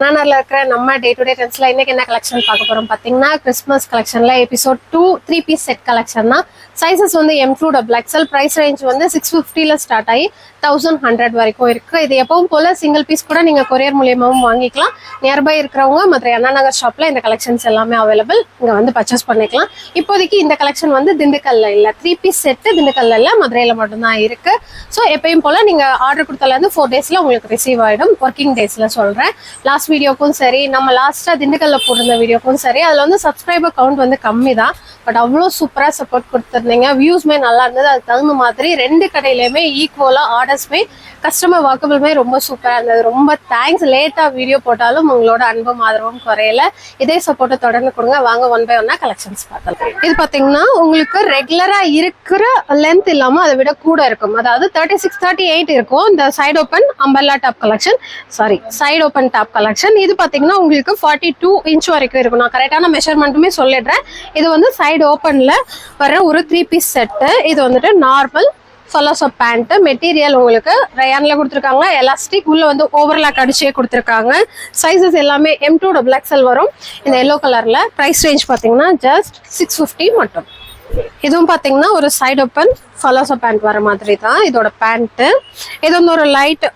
நானால இருக்கிற நம்ம day to day ட்ரெண்ட்ஸ்ல இன்னைக்கு என்ன கலெக்ஷன் பார்க்க போறோம் பாத்தீங்கன்னா கிறிஸ்மஸ் கலெக்ஷன்ல எபிசோட் 2 3 பீஸ் செட் கலெக்ஷன் தான். சைசஸ் வந்து M2 XL, பிரைஸ் ரேஞ்ச் வந்து 650ல ஸ்டார்ட் ஆகி 1100 வரைக்கும் இருக்கு. இது எப்பவும் போல சிங்கிள் பீஸ் கூட நீங்க கொரியர் மூலியமாவும் வாங்கிக்கலாம். நியர்பை இருக்கிறவங்க மதுரை அண்ணா நகர் ஷாப்ல இந்த கலெக்ஷன்ஸ் எல்லாமே அவைலபிள், இங்க வந்து பர்ச்சேஸ் பண்ணிக்கலாம். இப்போதைக்கு இந்த கலெக்ஷன் வந்து திண்டுக்கல்ல இல்ல, 3 பீஸ் செட் திண்டுக்கல்ல இல்ல, மதுரையில மட்டும்தான் இருக்கு. ஸோ எப்பயும் போல நீங்க ஆர்டர் கொடுத்தல இருந்து 4 டேஸ்ல உங்களுக்கு ரிசீவ் ஆயிடும். ஒர்க்கிங் டேஸ்ல சொல்றேன். லாஸ்ட் வீடியோக்கும் சரி, நம்ம லாஸ்டா திண்டுக்கல்ல போட்டிருந்த வீடியோக்கும் சரி, அதுல வந்து சப்ஸ்கிரைபர் கவுண்ட் வந்து கம்மி தான். பட் அவ்வளோ சூப்பரா சப்போர்ட் கொடுத்துருந்தீங்க. வியூஸ்மே நல்லா இருந்தது. அதுக்கு தகுந்த மாதிரி 2 கடையிலுமே ஈக்குவலா ஆர்டர்ஸ்மே கஸ்டமர் வாக்கபிளுமே ரொம்ப சூப்பரா இருந்தது. ரொம்ப தேங்க்ஸ். லேட்டா வீடியோ போட்டாலும் உங்களோட அன்பும் ஆதரவும் குறையல. இதே சப்போர்ட்டை தொடர்ந்து கொடுங்க. வாங்க ஒன் பை ஒன்னா கலெக்ஷன்ஸ் பார்க்கலாம். இது பாத்தீங்கன்னா உங்களுக்கு ரெகுலரா இருக்கிற லென்த் இல்லாம அதை விட கூட இருக்கும். அதாவது 36, 38 இருக்கும். இந்த side open umbrella top collection, sorry side open top collection. இது பாத்தீங்கன்னா உங்களுக்கு 42 இன்ச் வரைக்கும் இருக்கும். நான் கரெக்டான மெஷர்மெண்ட்டுமே சொல்லிடுறேன். இது வந்து சைடு ஓப்பன்ல வர ஒரு 3 பீஸ் செட்டு. இது வந்துட்டு நார்மல் ஃபலோசோ பேண்ட் மெட்டீரியல் உங்களுக்கு ரயான்ல கொடுத்துருக்காங்க. எலாஸ்டிக் உள்ள வந்து ஓவர்லாக் அடிச்சே கொடுத்துருக்காங்க. சைசஸ் எல்லாமே M2 XL வரும். இந்த எல்லோ கலர்ல. பிரைஸ் ரேஞ்ச் பாத்தீங்கன்னா ஜஸ்ட் 650 மட்டும். இதுவும் பாத்தீங்கன்னா ஒரு சைடு ஓப்பன் ஃபலோசோ பேண்ட் வர மாதிரி தான் இதோட பேண்ட். இது வந்து ஒரு light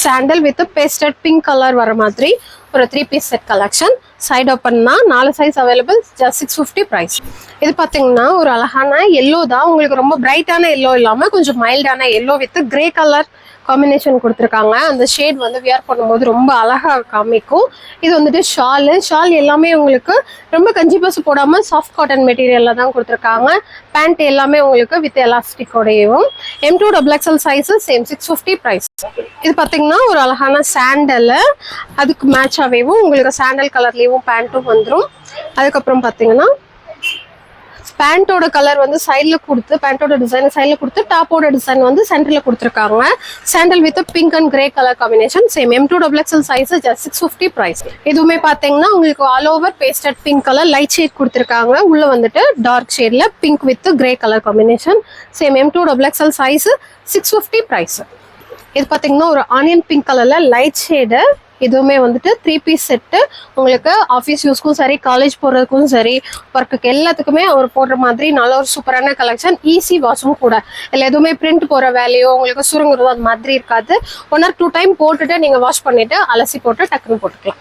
sandal with pastel pink colour வர மாதிரி ஒரு 3 பீஸ் செட் கலெக்ஷன். சைடு ஓப்பன்னா 4 சைஸ் அவைலபிள். Just 650 price. இது பாத்தீங்கன்னா ஒரு அழகான எல்லோ தான். உங்களுக்கு ரொம்ப பிரைட்டான எல்லோ இல்லாம கொஞ்சம் மைல்டான yellow with grey colour combination கொடுத்துருக்காங்க. அந்த ஷேட் வந்து வியர் பண்ணும்போது ரொம்ப அழகா காமிக்கும். இது வந்துட்டு ஷால் எல்லாமே உங்களுக்கு ரொம்ப கஞ்சி பசு போடாம சாஃப்ட் காட்டன் மெட்டீரியல்ல தான் கொடுத்துருக்காங்க. பேண்ட் எல்லாமே உங்களுக்கு வித் எலாஸ்டிக்கோடையும். M2 XL size same 650 price. இது பாத்தீங்கன்னா ஒரு அழகான சாண்டல், அதுக்கு மேட்சாவேவும் உங்களுக்கு சாண்டல் கலர்லயும் பேண்ட்டும் வந்துடும். அதுக்கப்புறம் பாத்தீங்கன்னா பேண்டோட கலர் வந்து சைட்ல கொடுத்து, பேண்டோட டிசைன் சைட்ல கொடுத்து, டாப்போட டிசைன் வந்து சென்டர்ல கொடுத்துருக்காங்க. Sandal with pink and grey colour combination. Same M2 XL size just 650 price. இதுவுமே பாத்தீங்கன்னா உங்களுக்கு all over pastel pink colour light shade கொடுத்துருக்காங்க. உள்ள வந்துட்டு டார்க் ஷேட்ல pink with grey colour combination. Same M2 XL size 650 price. இது பாத்தீங்கன்னா ஒரு ஆனியன் பிங்க் கலர்ல லைட் ஷேடு. இதுவுமே வந்துட்டு 3 பீஸ் செட்டு. உங்களுக்கு ஆஃபீஸ் யூஸ்க்கும் சரி, காலேஜ் போகிறதுக்கும் சரி, ஒர்க்குக்கு எல்லாத்துக்குமே அவர் போடுற மாதிரி நல்ல ஒரு சூப்பரான கலெக்ஷன். ஈஸி வாஷும் கூட. இல்லை எதுவுமே பிரிண்ட் போகிற வேலையோ உங்களுக்கு சுருங்குறதோ அது மாதிரி இருக்காது. 1 or 2 டைம் போட்டுட்டு நீங்கள் வாஷ் பண்ணிட்டு அலசி போட்டு டக்குன்னு போட்டுக்கலாம்.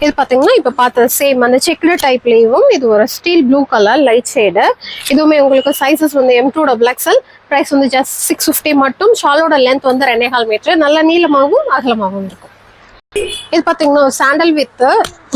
இது பார்த்தீங்கன்னா இப்போ பார்த்தது சேம் அந்த செக்குடு டைப்லேயும் இது ஒரு steel blue colour light shade. இதுவுமே உங்களுக்கு சைஸஸ் வந்து M2 XL. ப்ரைஸ் வந்து ஜஸ்ட் 650 மட்டும். ஷாலோட லென்த் வந்து 2.5 மீட்டர். நல்ல நீளமாகவும் அகலமாகவும் இருக்கும். இது பாத்தீங்கன்னா சாண்டல் வித்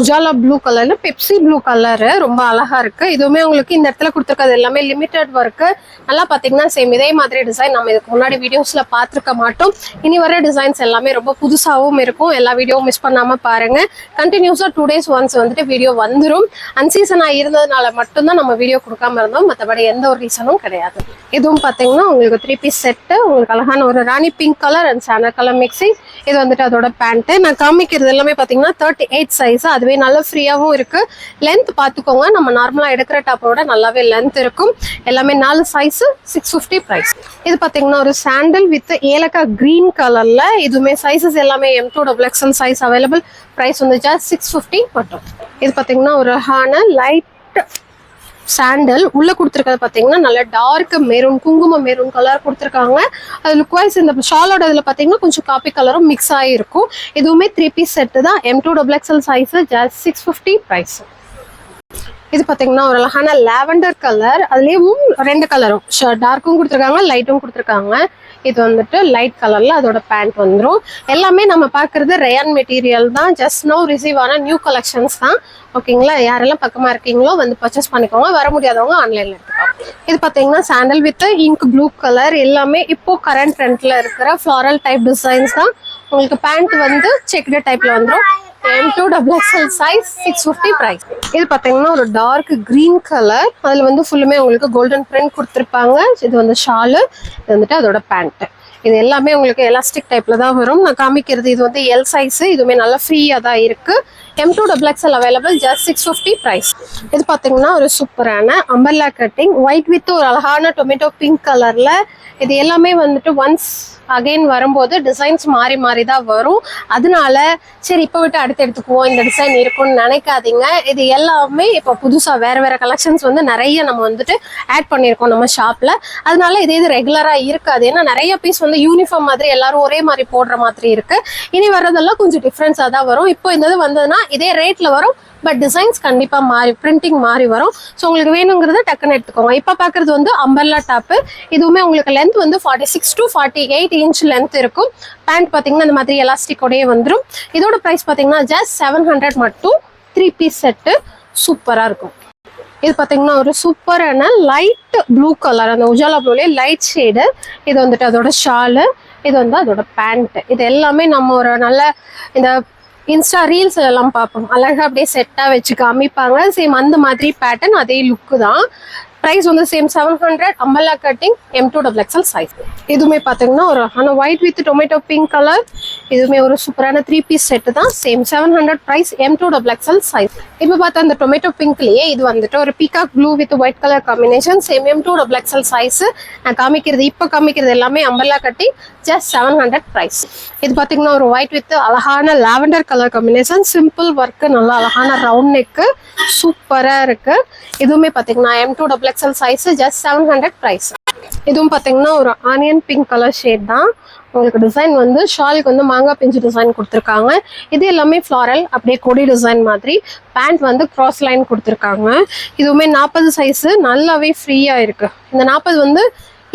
உஜாலா ப்ளூ கலர்ல பெப்சி ப்ளூ கலரு ரொம்ப அழகா இருக்கு. இதுவுமே உங்களுக்கு இந்த இடத்துல கொடுத்துருக்கிறது எல்லாமே லிமிடெட் ஒர்க்கு. நல்லா பாத்தீங்கன்னா சேம் இதே மாதிரி டிசைன் நம்ம இதுக்கு முன்னாடி வீடியோஸ்ல பாத்துருக்க மாட்டோம். இனி வர டிசைன்ஸ் எல்லாமே ரொம்ப புதுசாகவும் இருக்கும். எல்லா வீடியோவும் மிஸ் பண்ணாம பாருங்க. கண்டினியூஸா 2 days ஒன்ஸ் வந்துட்டு வீடியோ வந்துடும். அன்சீசனா இருந்ததுனால மட்டும்தான் நம்ம வீடியோ கொடுக்காம இருந்தோம். மற்றபடி எந்த ஒரு ரீசனும் கிடையாது. இதுவும் பாத்தீங்கன்னா உங்களுக்கு 3 பீஸ் செட்டு. உங்களுக்கு அழகான ஒரு ராணி pink colour and sandal colour mixing. இது வந்துட்டு அதோட பேண்ட். நான் காமிக்கிறது எல்லாமே பாத்தீங்கன்னா 38 சைஸ். அதுவே நல்ல ஃப்ரீயாவும் இருக்கு. லென்த் பாத்துக்கோங்க. நம்ம நார்மலா எடுக்கிற டாப்போட நல்லாவே லென்த் இருக்கும். எல்லாமே 4 சைஸ் 650 பிரைஸ். இது பாத்தீங்கன்னா ஒரு சாண்டல் வித் ஏலக்காய் கிரீன் கலர்ல. இதுவுமே சைசஸ் எல்லாமே M2 XL size available. Price வந்து ஜஸ்ட் 650 மட்டும். இது பாத்தீங்கன்னா ஒரு அழகான லைட் சாண்டல். உள்ள கொடுத்துருக்கிறது பாத்தீங்கன்னா நல்ல டார்க் மெரூன், குங்கும மெரூன் கலர் கொடுத்துருக்காங்க. அது லுக் வைஸ் இந்த ஷாலோட இதுல பாத்தீங்கன்னா கொஞ்சம் காப்பி கலரும் மிக்ஸ் ஆகிருக்கும். இதுவுமே 3 பீஸ் செட்டு தான். M2 XL size just 650 price. இது பாத்தீங்கன்னா ஒரு அழகான லாவெண்டர் கலர். அதுலயும் 2 கலரும் டார்க்கும் கொடுத்துருக்காங்க, லைட்டும் கொடுத்துருக்காங்க. இது வந்துட்டு லைட் கலர்ல அதோட பேண்ட் வந்துடும். எல்லாமே நம்ம பாக்குறது ரயான் மெட்டீரியல் தான். ஜஸ்ட் நோ ரிசீவ் ஆன நியூ கலெக்ஷன்ஸ் தான். ஓகேங்களா? யாரெல்லாம் பக்கமா இருக்கீங்களோ வந்து பர்ச்சேஸ் பண்ணிக்கோங்க. வர முடியாதவங்க ஆன்லைன்ல எடுத்துக்கோங்க. இது பாத்தீங்கன்னா sandal with ink blue colour. எல்லாமே இப்போ கரண்ட் ட்ரெண்ட்ல இருக்கிற ஃபிளாரல் டைப் டிசைன்ஸ் தான். உங்களுக்கு பேண்ட் வந்து செக்டு டைப்ல வந்துடும். M2 XL size 650 price. இது பாத்தீங்கன்னா ஒரு டார்க் கிரீன் கலர். அதுல வந்து ஃபுல்லுமே உங்களுக்கு கோல்டன் பிரிண்ட் கொடுத்துருப்பாங்க. இது வந்து ஷாலு. இது வந்துட்டு அதோட பேண்ட். இது எல்லாமே உங்களுக்கு எலாஸ்டிக் டைப்ல தான் வரும். நான் காமிக்கிறது இது வந்து எல் சைஸ். இதுவுமே நல்லா ஃப்ரீயா தான் இருக்கு. M2XXL available, just 650 price. இது பாத்தீங்கன்னா ஒரு சூப்பரான அம்பர்லா கட்டிங், ஒயிட் வித் ஒரு அழகான டொமேட்டோ பிங்க் கலர்ல. இது எல்லாமே வந்துட்டு ஒன்ஸ் அகைன் வரும்போது டிசைன்ஸ் மாறி மாறி தான் வரும். அதனால சரி இப்போ விட்டு அடுத்து எடுத்துக்குவோம், இந்த டிசைன் இருக்கும்னு நினைக்காதீங்க. இது எல்லாமே இப்போ புதுசா வேற வேற கலெக்ஷன்ஸ் வந்து நிறைய நம்ம வந்துட்டு ஆட் பண்ணியிருக்கோம் நம்ம ஷாப்ல. அதனால இது ரெகுலரா இருக்காது. ஏன்னா நிறைய பீஸ் வந்து யூனிஃபார்ம் மாதிரி எல்லாரும் ஒரே மாதிரி போடுற மாதிரி இருக்கு. இனி வர்றதெல்லாம் கொஞ்சம் டிஃப்ரென்ஸா தான் வரும். இப்போ இந்த இது வந்ததுன்னா இதே ரேட்ல வரும், பட் டிசைன்ஸ் கண்டிப்பா மாறி, பிரிண்டிங் மாறி வரும். ஸோ உங்களுக்கு வேணுங்கிறத டக்குன்னு எடுத்துக்கோங்க. இப்போ பார்க்கறது வந்து அம்பர்லா டாப்பு. இதுவுமே உங்களுக்கு லென்த் வந்து 46 to 48 இன்ச் லென்த் இருக்கும். பேண்ட் பார்த்தீங்கன்னா இந்த மாதிரி எலாஸ்டிக்கோடயே வந்துடும். இதோட ப்ரைஸ் பார்த்தீங்கன்னா ஜஸ்ட் 700 மட்டும். 3 பீஸ் செட்டு சூப்பராக இருக்கும். இது பார்த்தீங்கன்னா ஒரு சூப்பரான லைட் ப்ளூ கலர், அந்த உஜாலா ப்ளூலேயே லைட் ஷேடு. இது வந்துட்டு அதோட ஷாலு, இது வந்து அதோட பேண்ட். இது எல்லாமே நம்ம ஒரு நல்ல இந்த இன்ஸ்டா ரீல்ஸ் எல்லாம் பார்ப்போம், அழகாக அப்படியே செட்டாக வச்சு காமிப்பாங்க. சேம் அந்த மாதிரி பேட்டர்ன், அதே லுக்கு தான். ப்ரைஸ் வந்து same 700. Umbrella cutting, M2XXL size. இதுவுமே பார்த்தீங்கன்னா ஒரு ஆனால் white with tomato pink colour. இதுவுமே ஒரு சூப்பரான 3 பீஸ் செட்டு தான். Same 700 price, M2XXL size. இப்போ பார்த்தா அந்த டொமேட்டோ பிங்க்லேயே இது வந்துட்டு ஒரு peacock blue with white colour combination. Same M2XXL size. நான் இப்போ காமிக்கிறது எல்லாமே அம்பர்லா கட்டிங், ஜஸ்ட் 700 ப்ரைஸ். இது பார்த்தீங்கன்னா ஒரு ஒயிட் வித் அழகான lavender colour combination. Simple work, நல்லா அழகான ரவுண்ட் நெக்கு, சூப்பராக இருக்கு. இதுவுமே பார்த்தீங்கன்னா M2XXL சைஸ், ஜஸ்ட் 700 ப்ரைஸ். இதுவும் பார்த்தீங்கன்னா ஒரு ஆனியன் பிங்க் கலர் ஷேட் தான். உங்களுக்கு டிசைன் வந்து ஷாலுக்கு வந்து மாங்காய் பிஞ்சு டிசைன் கொடுத்துருக்காங்க. இது எல்லாமே ஃப்ளாரல், அப்படியே கொடி டிசைன் மாதிரி. பேண்ட் வந்து கிராஸ் லைன் கொடுத்துருக்காங்க. இதுவுமே 40 சைஸு, நல்லாவே ஃப்ரீயாக இருக்கு. இந்த 40 வந்து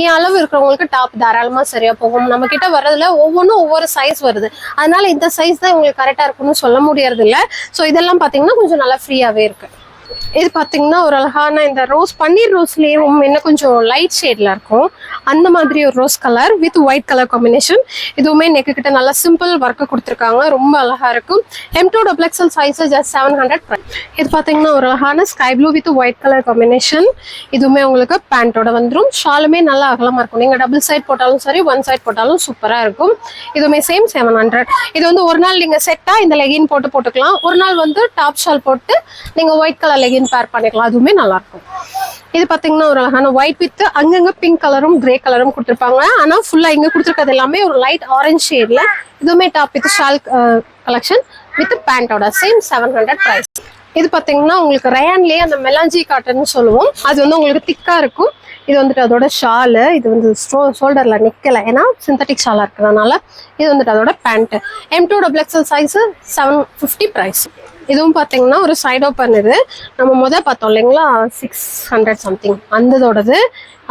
என் அளவு இருக்கிறவங்களுக்கு டாப் தாராளமாக சரியா போகும். நம்ம கிட்ட வர்றதுல ஒவ்வொன்றும் ஒவ்வொரு சைஸ் வருது. அதனால இந்த சைஸ் தான் உங்களுக்கு கரெக்டாக இருக்குன்னு சொல்ல முடியறது இல்லை. ஸோ இதெல்லாம் பார்த்தீங்கன்னா கொஞ்சம் நல்லா ஃப்ரீயாகவே இருக்கு. இது பார்த்தீங்கன்னா ஒரு அழகான இந்த ரோஸ், பன்னீர் ரோஸ்லேயும் இன்னும் கொஞ்சம் லைட் ஷேட்ல இருக்கும். அந்த மாதிரி ஒரு rose colour with white colour combination. இதுவுமே நெக்கு கிட்ட நல்லா சிம்பிள் ஒர்க்கு கொடுத்துருக்காங்க, ரொம்ப அழகா இருக்கும். M2XXL size, just 700 price. இது பார்த்தீங்கன்னா ஒரு அழகான sky blue with white colour combination. இதுவுமே உங்களுக்கு பேண்டோட வந்துடும். ஷாலுமே நல்லா அகலமா இருக்கும். நீங்க டபுள் சைட் போட்டாலும் சரி, ஒன் சைட் போட்டாலும் சூப்பரா இருக்கும். இதுவுமே சேம் 700. இது வந்து ஒரு நாள் நீங்க செட்டா இந்த லெகின் போட்டுக்கலாம். ஒரு நாள் வந்து டாப் ஷால் போட்டு நீங்க ஒயிட் கலர் லெகின் பேர் பண்ணிக்கலாம். அதுவுமே நல்லா இருக்கும். இது பாத்தீங்கன்னா ஒரு அழகான ஒயிட் வித் அங்கங்க பிங்க் கலரும் கிரே கலரும் கொடுத்துருப்பாங்க. ஆனா ஃபுல்லா இங்க கொடுத்துருக்கிறது எல்லாமே ஒரு லைட் ஆரஞ்சு ஷேட்ல. இதுவுமே top with shawl collection with பேண்டோட, சேம் 700 ப்ரைஸ். இது பாத்தீங்கன்னா உங்களுக்கு ரயான்லயே அந்த மெலாஞ்சி காட்டன் சொல்லுவோம், அது வந்து உங்களுக்கு திக்கா இருக்கும். இது வந்துட்டு அதோட ஷாலு. இது வந்து ஷோல்டர்ல நிக்கல, ஏன்னா சிந்தட்டிக் ஷாலா இருக்கிறதுனால. இது வந்துட்டு அதோட பேண்ட். M2XXL size, 750 price. இதுவும் பார்த்தீங்கன்னா ஒரு சைட் ஓப்பன். இது நம்ம பார்த்தோம் இல்லைங்களா, 600 சம்திங் அந்ததோடது.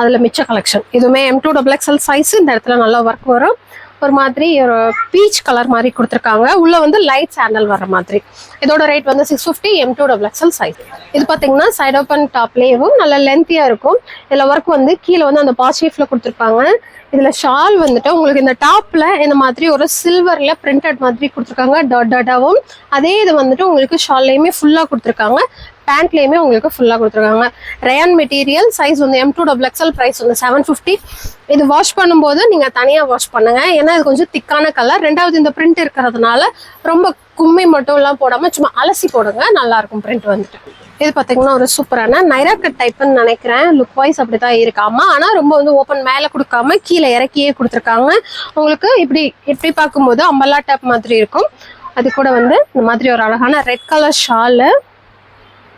அதில் மிச்ச கலெக்ஷன். இதுவுமே M2XXL சைஸ். இந்த இடத்துல நல்லா ஒர்க் வரும். ஒரு மாதிரி ஒரு பீச் கலர் மாதிரி கொடுத்துருக்காங்க. உள்ள வந்து லைட் சாண்டல் வர மாதிரி. இதோட ரேட் வந்து 650, M2XXL சைஸ். இது பார்த்தீங்கன்னா சைட் ஓப்பன் டாப்லேயும் நல்ல லென்த்தியா இருக்கும். இதில் ஒர்க் வந்து கீழே வந்து அந்த பாஸ் ஷேப்ல கொடுத்துருப்பாங்க. இதுல ஷால் வந்துட்டு உங்களுக்கு இந்த டாப்ல இந்த மாதிரி ஒரு சில்வர்ல பிரிண்டட் மாதிரி கொடுத்துருக்காங்க, டாட்டாவும். அதே இது வந்துட்டு உங்களுக்கு ஷால்லையுமே ஃபுல்லா கொடுத்துருக்காங்க, பேண்ட்லயுமே உங்களுக்கு ஃபுல்லா கொடுத்துருக்காங்க. Rayon material. சைஸ் வந்து M2XXL, பிரைஸ் வந்து 750. இது வாஷ் பண்ணும்போது நீங்க தனியா வாஷ் பண்ணுங்க, ஏன்னா இது கொஞ்சம் திக்கான கலர். ரெண்டாவது இந்த பிரிண்ட் இருக்கிறதுனால ரொம்ப கும்மி மட்டும் எல்லாம் போடாம சும்மா அலசி போடுங்க, நல்லா இருக்கும் பிரிண்ட் வந்துட்டு. இது பார்த்தீங்கன்னா ஒரு சூப்பரான நைரா கட் டைப்னு நினைக்கிறேன். லுக் வைஸ் அப்படிதான் இருக்காமா, ஆனா ரொம்ப வந்து ஓப்பன் மேலே கொடுக்காம கீழே இறக்கியே கொடுத்துருக்காங்க. உங்களுக்கு இப்படி பார்க்கும்போது அம்பர்லா டாப் மாதிரி இருக்கும். அது கூட வந்து இந்த மாதிரி ஒரு அழகான ரெட் கலர் ஷாலு.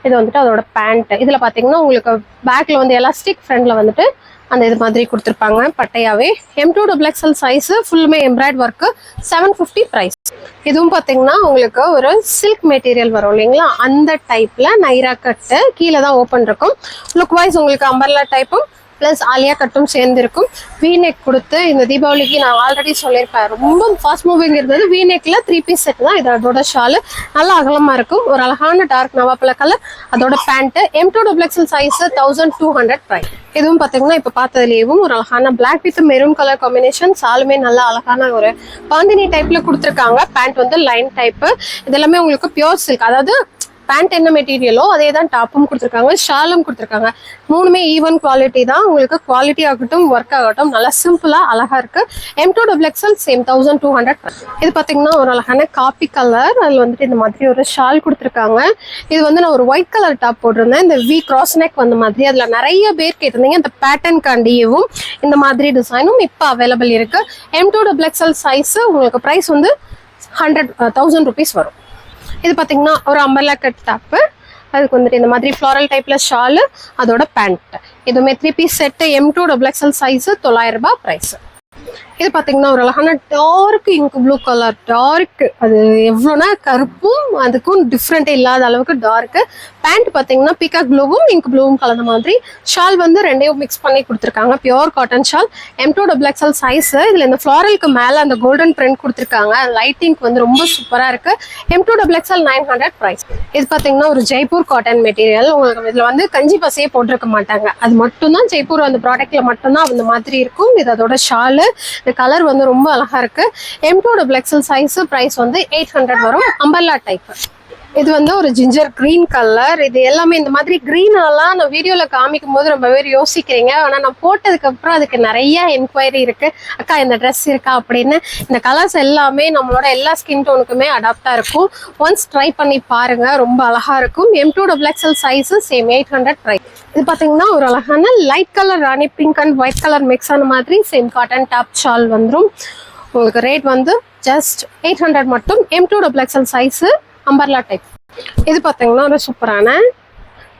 இது வந்துட்டு அதோட பேண்ட். இதுல பாத்தீங்கன்னா உங்களுக்கு பேக்ல வந்து எலாஸ்டிக், ஃப்ரண்ட்ல வந்துட்டு அந்த இது மாதிரி கொடுத்துருப்பாங்க பட்டையாவே. M2XXL சைஸ், ஃபுல்லுமே எம்ப்ராய்ட் ஒர்க்கு, 750 ப்ரைஸ். இதுவும் பார்த்தீங்கன்னா உங்களுக்கு ஒரு சில்க் மெட்டீரியல் வரும் இல்லைங்களா, அந்த டைப்ல நைரா கட்டு. கீழே தான் ஓப்பன் இருக்கும். லுக் வைஸ் உங்களுக்கு அம்பர்லா டைப்பும் ப்ளஸ் ஆலியா கட்டும் சேர்ந்துருக்கும். வீநெக் கொடுத்து இந்த தீபாவளிக்கு நான் ஆல்ரெடி சொல்லியிருப்பேன், ரொம்ப ஃபாஸ்ட் மூவிங் இருந்தது. வீநெக்ல 3 பீஸ் செட் தான். இது அதோட ஷாலு நல்லா அகலமா இருக்கும். ஒரு அழகான டார்க் நவாப்பழ கலர். அதோட பேண்ட். M2XXL size, 1200 price. இதுவும் பார்த்தீங்கன்னா இப்போ பார்த்ததுலேயும் ஒரு அழகான black with maroon colour combination. சாலுமே நல்லா அழகான ஒரு பாந்தினி டைப்ல கொடுத்துருக்காங்க. பேண்ட் வந்து லைன் டைப்பு. இதெல்லாமே உங்களுக்கு பியோர் சில்க், அதாவது பேண்ட் என்ன மெட்டீரியலோ அதே தான் டாப்பும் கொடுத்துருக்காங்க, ஷாலும் கொடுத்துருக்காங்க. மூணுமே ஈவன் குவாலிட்டி தான். உங்களுக்கு குவாலிட்டி ஆகட்டும் ஒர்க் ஆகட்டும் நல்லா சிம்பிளா அழகா இருக்கு. M2XXL same 1200. இது பாத்தீங்கன்னா ஒரு அழகான காப்பி கலர், அதுல வந்துட்டு இந்த மாதிரி ஒரு ஷால் கொடுத்துருக்காங்க. இது வந்து நான் ஒரு ஒயிட் கலர் டாப் போட்டிருந்தேன், இந்த வி கிராஸ் நெக் வந்த மாதிரி. அதுல நிறைய பேர் கேட்டிருந்தீங்க இந்த பேட்டர்ன் காண்டியவும் இந்த மாதிரி டிசைனும் இப்போ அவைலபிள் இருக்கு. M2XXL சைஸ் உங்களுக்கு பிரைஸ் வந்து 1000 rupees வரும். இது பார்த்தீங்கன்னா ஒரு அம்பர்லா கட் டாப்பு, அதுக்கு வந்துட்டு இந்த மாதிரி ஃப்ளாரல் டைப்ல ஷாலு, அதோட பேண்ட். இதுவுமே 3 பீஸ் செட்டு M2XXL சைஸ் 900 ரூபாய் பிரைஸ். இது பார்த்தீங்கன்னா ஒரு அழகான dark ink blue colour, dark அது எவ்வளோனா கருப்பும் அதுக்கும் டிஃப்ரெண்ட்டே இல்லாத அளவுக்கு டார்க்கு. பேண்ட் பார்த்தீங்கன்னா பீகாக் ப்ளூவும் இங்க் ப்ளூவும் கலந்த மாதிரி. ஷால் வந்து ரெண்டையும் மிக்ஸ் பண்ணி கொடுத்துருக்காங்க, pure cotton shawl. M2XXL size. இதில் இந்த ஃப்ளாரலுக்கு மேலே அந்த கோல்டன் பிரிண்ட் கொடுத்துருக்காங்க, லைட்டிங்க்கு வந்து ரொம்ப சூப்பராக இருக்கு. M2XXL 900 price. இது பார்த்தீங்கன்னா ஒரு ஜெய்ப்பூர் காட்டன் மெட்டீரியல். உங்களுக்கு இதில் வந்து கஞ்சி பசையே போட்டிருக்க மாட்டாங்க, அது மட்டும்தான் ஜெய்ப்பூர் அந்த ப்ராடக்ட்ல மட்டும்தான் அந்த மாதிரி இருக்கும். இது அதோட ஷாலு. இந்த கலர் வந்து ரொம்ப அழகா இருக்கு. M2XXL சைஸ் பிரைஸ் வந்து 800 வரும், அம்பர்லா டைப். இது வந்து ஒரு ஜிஞ்சர் கிரீன் கலர். இது எல்லாமே இந்த மாதிரி கிரீன் எல்லாம் நான் வீடியோல காமிக்கும் போது ரொம்ப பேர் யோசிக்கிறீங்க, ஆனா நான் போட்டதுக்கு அப்புறம் அதுக்கு நிறைய என்கொயரி இருக்கு, அக்கா இந்த ட்ரெஸ் இருக்கா அப்படின்னு. இந்த கலர்ஸ் எல்லாமே நம்மளோட எல்லா ஸ்கின் டோனுக்குமே அடாப்டா இருக்கும். ஒன்ஸ் ட்ரை பண்ணி பாருங்க, ரொம்ப அழகா இருக்கும். M2XXL size same 800 price. இது பாத்தீங்கன்னா ஒரு அழகான light colour Rani pink and white colour mix ஆன மாதிரி சேம் காட்டன் டாப் ஷால் வந்துடும். உங்களுக்கு ரேட் வந்து ஜஸ்ட் 800 மட்டும். M2XXL size umbrella type. இது பார்த்தீங்கன்னா ஒரு சூப்பரான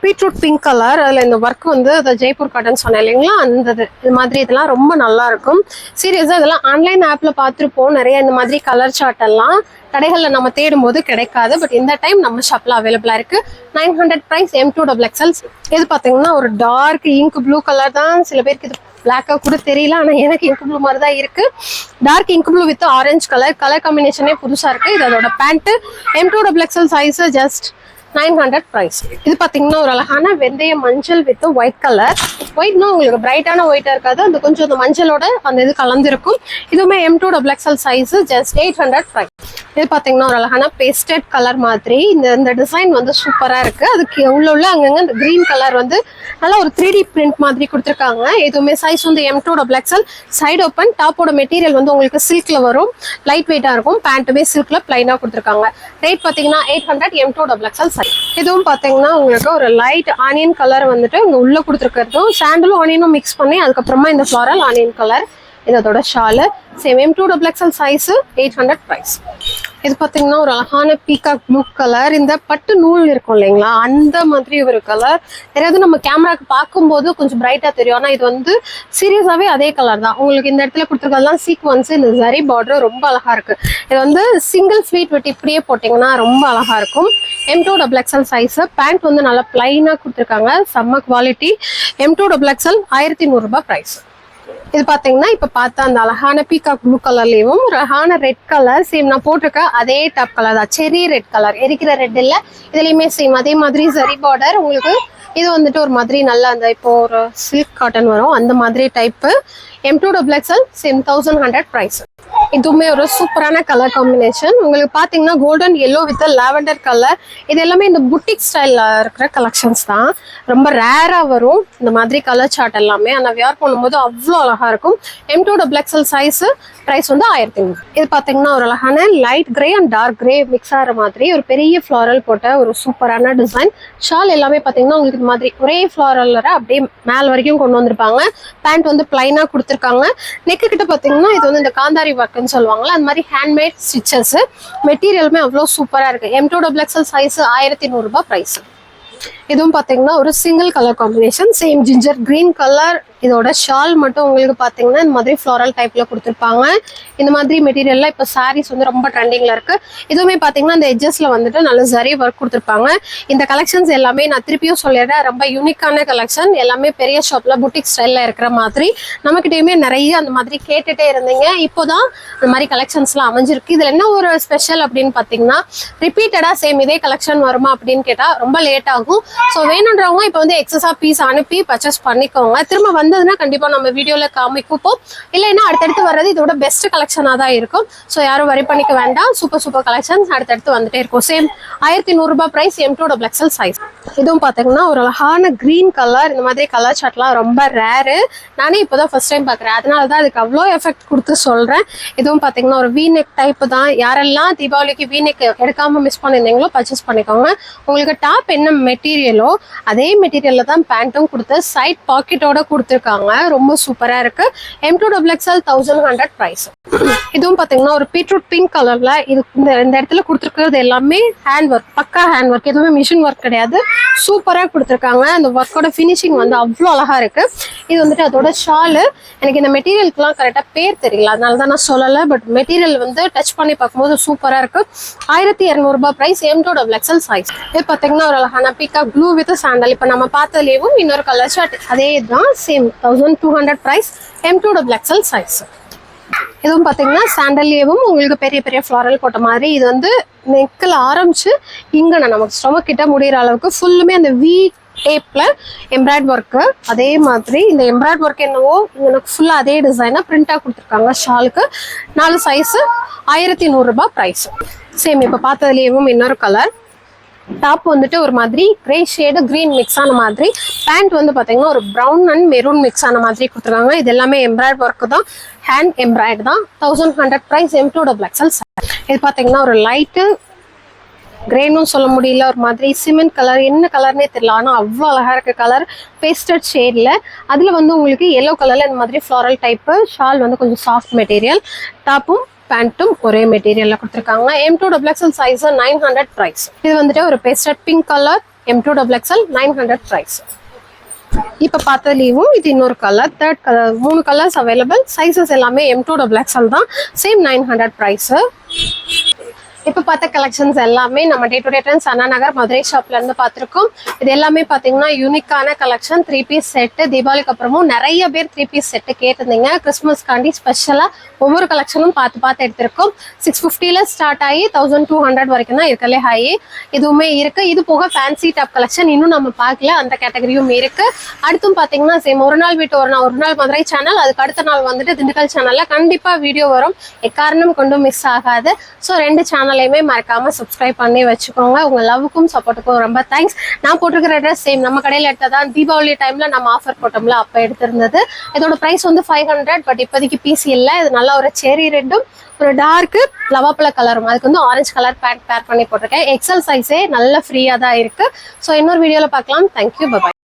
பீட்ரூட் பிங்க் கலர். அதில் இந்த ஒர்க் வந்து அதை ஜெய்ப்பூர் காட்டன் சொன்னேன் இல்லைங்களா, அந்த இது மாதிரி இதெல்லாம் ரொம்ப நல்லா இருக்கும். சீரியஸாக இதெல்லாம் ஆன்லைன் ஆப்பில் பார்த்துருப்போம் நிறைய இந்த மாதிரி கலர் சார்ட் எல்லாம் கடைகளில் நம்ம தேடும் போது கிடைக்காது. பட் இந்த டைம் நம்ம ஷாப்பில் அவைலபிளாக இருக்கு. 900 ப்ரைஸ். M2XXL. இது பார்த்தீங்கன்னா ஒரு டார்க் இங்க் ப்ளூ கலர் தான். சில பேருக்கு இது பிளாக்கா கூட தெரியல, ஆனா எனக்கு இங்க் ப்ளூ மாதிரி தான் இருக்கு. Dark ink blue with orange colour காம்பினேஷனே புதுசா இருக்கு. இது அதோட pant. M2XXL size just 900 price. இது பாத்தீங்கன்னா ஒரு அழகான வெந்தய மஞ்சள் வித் ஒயிட் கலர். ஒயிட்னா உங்களுக்கு பிரைட்டான ஒயிட்டா இருக்காது, அந்த கொஞ்சம் அந்த மஞ்சளோட அந்த இது கலந்துருக்கும். இதுவுமே M2XXL சைஸ் ஜஸ்ட் 800 பிரைஸ். இது பாத்தீங்கன்னா ஒரு அழகான பேஸ்டட் கலர் மாதிரி. இந்த டிசைன் வந்து சூப்பரா இருக்கு. அதுக்கு உள்ள அங்கங்க இந்த கிரீன் கலர் வந்து நல்லா ஒரு 3D பிரிண்ட் மாதிரி கொடுத்துருக்காங்க. இதுவுமே சைஸ் வந்து M2XXL. Side open. டாப்போட மெட்டீரியல் வந்து உங்களுக்கு சில்க்ல வரும், லைட் வெயிட்டா இருக்கும். பேண்ட்டுமே சில்க்ல பிளைனா கொடுத்துருக்காங்க. ரேட் பாத்தீங்கன்னா 800. M2XXL size. இதுவும் பாத்தீங்கன்னா உங்களுக்கு ஒரு லைட் ஆனியன் கலர் வந்துட்டு இங்க உள்ள கொடுத்துருக்கிறதும் சாண்டலும் ஆனியனும் மிக்ஸ் பண்ணி அதுக்கப்புறமா இந்த ஃப்ளாரல் ஆனியன் கலர். இது அதோட Shalu. Same M2XXL size 800 price. இது பார்த்தீங்கன்னா ஒரு அழகான பீகாக் ப்ளூ கலர். இந்த பட்டு நூல் இருக்கும் இல்லைங்களா, அந்த மாதிரி ஒரு கலர். யாராவது நம்ம கேமராக்கு பார்க்கும்போது கொஞ்சம் பிரைட்டா தெரியும், ஆனால் இது வந்து சீரியஸாவே அதே கலர் தான். உங்களுக்கு இந்த இடத்துல கொடுத்துருக்கலாம் சீக்வன்ஸ், இந்த ஜரி பார்டர் ரொம்ப அழகா இருக்கு. இது வந்து சிங்கிள் ஸ்வீட் வெட்டி இப்படியே போட்டிங்கன்னா ரொம்ப அழகா இருக்கும். M2XXL size. பேண்ட் வந்து நல்லா பிளைனா கொடுத்துருக்காங்க, செம்ம குவாலிட்டி. M2XXL 1100 ரூபாய் பிரைஸ். இது பாத்தீங்கன்னா இப்ப பார்த்தா அந்த அழகான பீகாக் ப்ளூ கலர்லயும் ஒரு அழகான ரெட் கலர். சேம் நான் போட்டிருக்க அதே டாப் கலர் தான், செரி ரெட் கலர். எரிக்கிற ரெட் இல்ல, இதுலயுமே சேம் அதே மாதிரி சரி பார்டர். உங்களுக்கு இது வந்துட்டு ஒரு மாதிரி நல்லா அந்த இப்போ ஒரு சில்க் காட்டன் வரும் அந்த மாதிரி டைப்பு. M2XXL same 1100 price. இதுவுமே ஒரு சூப்பரான கலர் காம்பினேஷன். உங்களுக்கு பாத்தீங்கன்னா golden yellow with lavender colour. இது எல்லாமே இந்த புட்டிக் ஸ்டைல்ல இருக்கிற கலெக்ஷன்ஸ் தான். ரொம்ப ரேரா வரும் இந்த மாதிரி கலர் சார்ட் எல்லாமே, ஆனா வியர் பண்ணும்போது அவ்வளோ அழகா இருக்கும். M2XXL size. பிரைஸ் வந்து 1500. இது பாத்தீங்கன்னா ஒரு அழகான light grey and dark grey mix ஆகிற மாதிரி ஒரு பெரிய ஃப்ளாரல் போட்ட ஒரு சூப்பரான டிசைன். ஷால் எல்லாமே பாத்தீங்கன்னா உங்களுக்கு இந்த மாதிரி ஒரே ஃப்ளாரல் அப்படியே மேல் வரைக்கும் கொண்டு வந்திருப்பாங்க. பேண்ட் வந்து பிளைனா கொடுத்துருக்காங்க. நெக்கு கிட்ட பாத்தீங்கன்னா இது வந்து இந்த காந்தாரி ஒர்க்னு சொல்லுவாங்கல்ல, அந்த மாதிரி ஹேண்ட்மேட் ஸ்டிச்சஸ். மெட்டீரியலுமே அவ்வளோ சூப்பரா இருக்கு. M2XXL சைஸ் 1100 ரூபாய் பிரைஸ். இதுவும் பாத்தீங்கன்னா ஒரு single colour combination. Same ginger green colour. இதோட ஷால் மட்டும் உங்களுக்கு பாத்தீங்கன்னா இந்த மாதிரி ஃப்ளாரல் டைப்ல கொடுத்துருப்பாங்க. இந்த மாதிரி மெட்டீரியல்ல இப்போ சாரீஸ் வந்து ரொம்ப ட்ரெண்டிங்ல இருக்கு. இதுவுமே பாத்தீங்கன்னா இந்த எட்ஜஸ்ல வந்துட்டு நல்ல ஜரி ஒர்க் கொடுத்துருப்பாங்க. இந்த கலெக்ஷன்ஸ் எல்லாமே நான் திருப்பியும் சொல்லிடுறேன், ரொம்ப யூனிக்கான கலெக்ஷன். எல்லாமே பெரிய ஷாப்ல புட்டிக் ஸ்டைல்ல இருக்கிற மாதிரி. நம்மகிட்டயுமே நிறைய அந்த மாதிரி கேட்டுட்டே இருந்தீங்க, இப்போதான் இந்த மாதிரி கலெக்ஷன்ஸ்லாம் அமைஞ்சிருக்கு. இதுல என்ன ஒரு ஸ்பெஷல் அப்படின்னு பாத்தீங்கன்னா ரிப்பீட்டடா சேம் இதே கலெக்ஷன் வருமா அப்படின்னு கேட்டா ரொம்ப லேட் ஆகும். ஆகும். ஸோ வேணுன்றவங்க இப்போ வந்து எக்ஸஸா பீஸ் அனுப்பி பர்ச்சேஸ் பண்ணிக்கோங்க. திரும்ப வந்ததுன்னா கண்டிப்பா நம்ம வீடியோல காமிக்குப்போம். இல்லைன்னா அடுத்தடுத்து வர்றது இதோட பெஸ்ட் கலெக்ஷனா தான் இருக்கும். ஸோ யாரும் வரி பண்ணிக்க வேண்டாம். சூப்பர் கலெக்ஷன்ஸ் அடுத்தடுத்து வந்துட்டே இருக்கும். சேம் 1100 ரூபாய் பிரைஸ், M2 XL சைஸ். இதுவும் பாத்தீங்கன்னா ஒரு அழகான கிரீன் கலர். இந்த மாதிரி கலர் சார்ட்லாம் ரொம்ப ரேரு. நானே இப்போதான் ஃபர்ஸ்ட் டைம் பாக்குறேன், அதனாலதான் அதுக்கு அவ்வளோ எஃபெக்ட் கொடுத்து சொல்றேன். இதுவும் பாத்தீங்கன்னா ஒரு V-neck டைப் தான். யாரெல்லாம் தீபாவளிக்கு V-neck எடுக்காம மிஸ் பண்ணியிருந்தீங்களோ பர்ச்சேஸ் பண்ணிக்கோங்க. உங்களுக்கு டாப் என்ன மெட்டீரியலோ அதே மெட்டீரியல்ல தான் பேண்ட்டும் கொடுத்து சைட் பாக்கெட்டோட கொடுத்துருக்காங்க. ரொம்ப சூப்பரா இருக்கு. M2 XL 1100 price. இதுவும் பாத்தீங்கன்னா ஒரு பீட்ரூட் பிங்க் கலர்ல இது இந்த இடத்துல கொடுத்துருக்கிறது எல்லாமே ஹேண்ட் ஒர்க், பக்கா ஹேண்ட் ஒர்க், எதுவுமே மிஷின் ஒர்க் கிடையாது. சூப்பரா கொடுத்துருக்காங்க. அந்த ஒர்க்கோட ஃபினிஷிங் வந்து அவ்வளோ அழகா இருக்கு. இது வந்துட்டு அதோட ஷாலு. எனக்கு இந்த மெட்டீரியலுக்குலாம் கரெக்டாக பேர் தெரியல, அதனால தான் நான் சொல்லலை. பட் மெட்டீரியல் வந்து டச் பண்ணி பார்க்கும்போது சூப்பராக இருக்கு. 1200 ரூபாய் பிரைஸ், M2 XL சைஸ். இது பார்த்தீங்கன்னா ஒரு அழகான பீக்கா ப்ளூ வித் சாண்டல். இப்போ நம்ம பார்த்ததுலேயும் இன்னொரு கலர் ஷர்ட் அதே தான், same 1200 price, M2 XL size. இதுவும் பார்த்தீங்கன்னா சாண்டல்லேயும் உங்களுக்கு பெரிய பெரிய ஃப்ளாரல் போட்ட மாதிரி. இது வந்து நெக்கில் ஆரம்பிச்சு இங்கே நமக்கு ஸ்டொமக் கிட்ட முடிகிற அளவுக்கு ஃபுல்லுமே அந்த வி டேப்ல எம்ப்ராய்ட் ஒர்க்கு. அதே மாதிரி இந்த எம்ப்ராய்ட் ஒர்க் என்னவோ எனக்கு ஃபுல்லாக அதே டிசைனாக பிரிண்டாக கொடுத்துருக்காங்க. ஷாலுக்கு 4 சைஸு, 1100 ரூபாய் ப்ரைஸ். சேம் இப்போ பார்த்ததுலேயும் இன்னொரு கலர். டாப் வந்துட்டு ஒரு மாதிரி கிரே ஷேடு கிரீன் மிக்ஸ் ஆன மாதிரி. பேண்ட் வந்து பார்த்தீங்கன்னா ஒரு ப்ரௌன் அண்ட் மெரூன் மிக்ஸ் ஆன மாதிரி கொடுத்துருக்காங்க. இது எல்லாமே எம்ப்ராய்ட் ஒர்க்கு தான், ஹேண்ட் எம்ப்ராய்டு தான். 1100 ப்ரைஸ், M2 XL. இது பார்த்தீங்கன்னா ஒரு லைட்டு கிரேனும் சொல்ல முடியல, ஒரு மாதிரி சிமெண்ட் கலர், என்ன கலர்னே தெரியல, ஆனால் அவ்வளோ அழகாக இருக்க கலர். பேஸ்டட் ஷேடில் அதில் வந்து உங்களுக்கு எல்லோ கலரில் இந்த மாதிரி ஃப்ளாரல் டைப்பு. ஷால் வந்து கொஞ்சம் சாஃப்ட் மெட்டீரியல். டாப்பும் பேண்ட்டும் ஒரே மெட்டீரியலில் கொடுத்துருக்காங்க. M2 XL size 900 price. இது வந்துட்டு ஒரு pastel pink colour, M2 XL 900 price. இப்போ பார்த்ததுலேயும் இது இன்னொரு colour, third colour. 3 colours available. Sizes எல்லாமே M2 XL தான், சேம் 900 ப்ரைஸு. இப்போ பார்த்த கலெக்ஷன்ஸ் எல்லாமே நம்ம day to day trends Anna Nagar Madurai ஷாப்ல இருந்து பார்த்துருக்கோம். இது எல்லாமே பார்த்தீங்கன்னா யூனிக்கான கலெக்ஷன். 3 piece set. தீபாவளிக்கு அப்புறமும் நிறைய பேர் 3 பீஸ் செட்டு கேட்டிருந்தீங்க. கிறிஸ்மஸ்காண்டி ஸ்பெஷலாக ஒவ்வொரு கலெக்ஷனும் பார்த்து எடுத்திருக்கோம். 650ல ஸ்டார்ட் ஆகி 1200 வரைக்கும் தான் இருக்கலே ஹை. இதுவுமே இருக்கு. இது போக ஃபேன்சி டாப் கலெக்ஷன் இன்னும் நம்ம பார்க்கல, அந்த கேட்டகரியும் இருக்கு. அடுத்தும் பார்த்தீங்கன்னா சேம் ஒரு நாள் வீட்டு ஒரு நாள் மதுரை சேனல், அதுக்கு அடுத்த நாள் வந்துட்டு திண்டுக்கல் சேனல்ல கண்டிப்பா வீடியோ வரும். எக்காரணம் கொண்டும் மிஸ் ஆகாது. ஸோ 2 சேனல் மறக்காம சப்ஸ்கிரைப் பண்ணி வச்சுக்கோங்க. உங்க லவ்வுக்கும் சப்போர்ட்டுக்கும் ரொம்ப தேங்க்ஸ். நான் போட்டிருக்கிற ட்ரெஸ் சேம் நம்ம கடையில் எடுத்ததான். தீபாவளி டைம்ல நம்ம ஆஃபர் போட்டோம்ல, அப்ப எடுத்திருந்தது. இதோட பிரைஸ் வந்து 500. பட் இப்போதைக்கு பீஸ் இல்லை. இது நல்ல ஒரு செரி ரெட்டும் ஒரு டார்க்கு லவாப்பழ கலரும். அதுக்கு வந்து ஆரஞ்சு கலர் பேண்ட் பேர் பண்ணி போட்டிருக்கேன். XL சைஸே நல்ல ஃப்ரீயா தான் இருக்கு. ஸோ இன்னொரு வீடியோல பார்க்கலாம். Thank you, by.